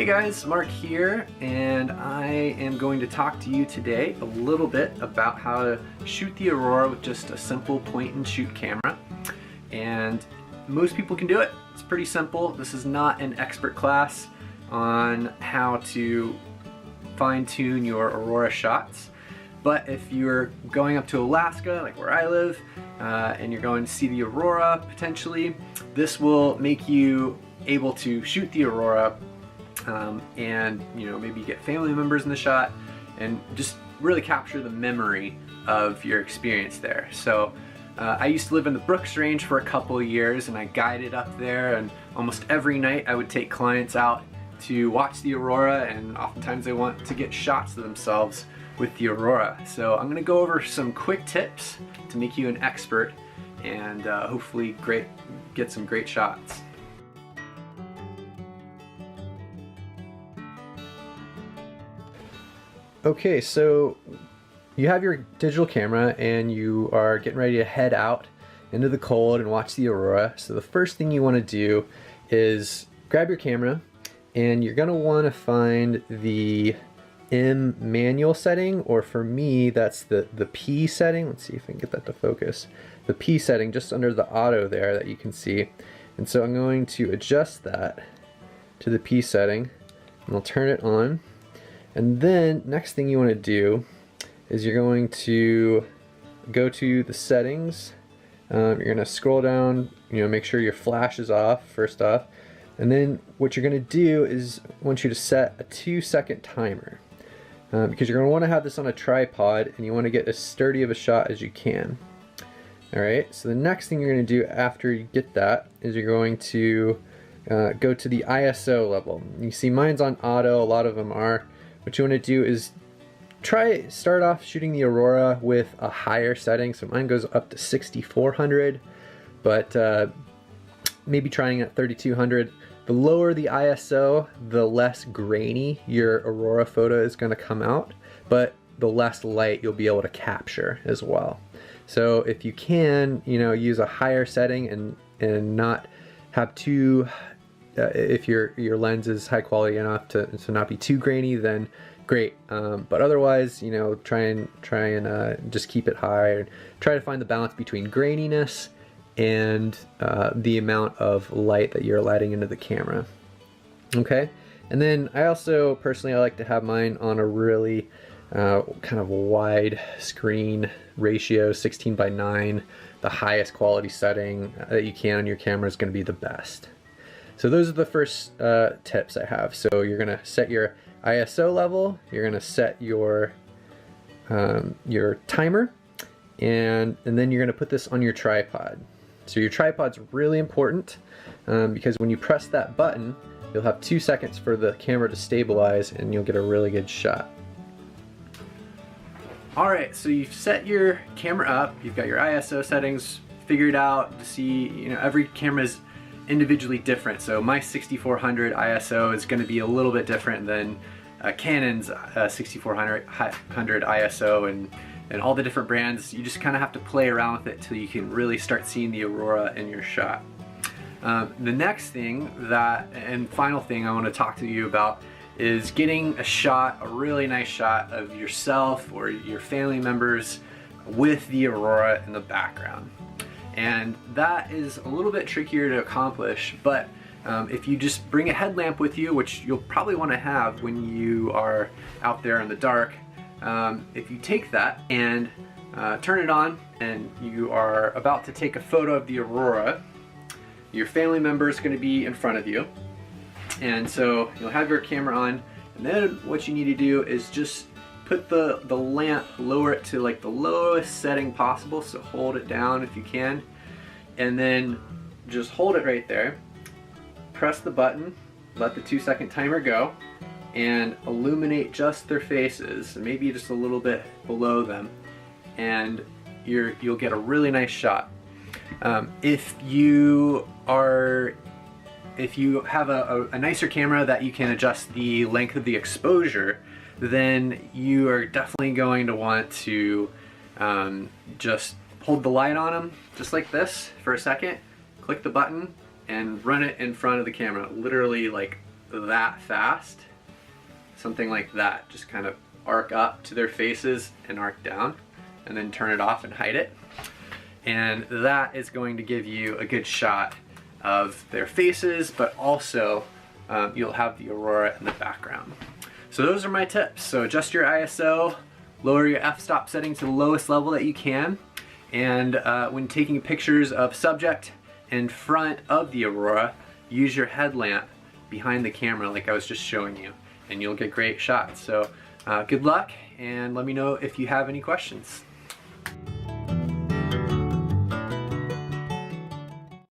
Hey guys, Mark here, and I am going to talk to you today a little bit about how to shoot the Aurora with just a simple point and shoot camera. And most people can do it. It's pretty simple. This is not an expert class on how to fine-tune your Aurora shots. But if you're going up to Alaska, like where I live, and you're going to see the Aurora potentially, this will make you able to shoot the Aurora and maybe get family members in the shot and just really capture the memory of your experience there. So I used to live in the Brooks Range for a couple of years, and I guided up there, and almost every night I would take clients out to watch the Aurora, and oftentimes they want to get shots of themselves with the Aurora. So I'm going to go over some quick tips to make you an expert and hopefully get some great shots. Okay, so you have your digital camera and you are getting ready to head out into the cold and watch the Aurora. So the first thing you want to do is grab your camera, and you're going to want to find the M manual setting, or for me that's the P setting. Let's see if I can get that to focus. The P setting just under the auto there that you can see. And so I'm going to adjust that to the P setting, and I'll turn it on. And then next thing you want to do is you're going to go to the settings. You're going to scroll down, make sure your flash is off first off. And then what you're going to do is I want you to set a 2-second timer because you're going to want to have this on a tripod, and you want to get as sturdy of a shot as you can. Alright, so the next thing you're going to do after you get that is you're going to go to the ISO level. You see mine's on auto, a lot of them are. What you want to do is start off shooting the Aurora with a higher setting. So mine goes up to 6400, but maybe trying at 3200. The lower the ISO, the less grainy your Aurora photo is going to come out, but the less light you'll be able to capture as well. So if you can, use a higher setting and not have too if your lens is high quality enough to not be too grainy, then great. But otherwise, try and just keep it high, and try to find the balance between graininess and the amount of light that you're letting into the camera. Okay, and then I also personally I like to have mine on a really kind of wide screen ratio, 16:9. The highest quality setting that you can on your camera is going to be the best. So those are the first tips I have. So you're going to set your ISO level, you're going to set your timer, and then you're going to put this on your tripod. So your tripod's really important because when you press that button, you'll have 2 seconds for the camera to stabilize, and you'll get a really good shot. Alright, so you've set your camera up, you've got your ISO settings figured out to see, every camera is individually different. So my 6400 ISO is going to be a little bit different than Canon's 6400 ISO, and all the different brands. You just kind of have to play around with it till you can really start seeing the Aurora in your shot. The next thing and final thing I want to talk to you about is getting a really nice shot of yourself or your family members with the Aurora in the background. And that is a little bit trickier to accomplish, but if you just bring a headlamp with you, which you'll probably want to have when you are out there in the dark, if you take that and turn it on and you are about to take a photo of the Aurora, your family member is going to be in front of you, and so you'll have your camera on, and then what you need to do is just put the lamp, lower it to like the lowest setting possible, so hold it down if you can, and then just hold it right there, press the button, let the 2-second timer go, and illuminate just their faces, maybe just a little bit below them, and you'll get a really nice shot. If you have a nicer camera that you can adjust the length of the exposure, then you are definitely going to want to just hold the light on them just like this for a second, click the button, and run it in front of the camera, literally like that fast, something like that, just kind of arc up to their faces and arc down, and then turn it off and hide it. And that is going to give you a good shot of their faces, but also you'll have the aurora in the background. So those are my tips. So adjust your ISO, lower your f-stop setting to the lowest level that you can, and when taking pictures of subject in front of the aurora, use your headlamp behind the camera like I was just showing you, and you'll get great shots. So good luck, and let me know if you have any questions.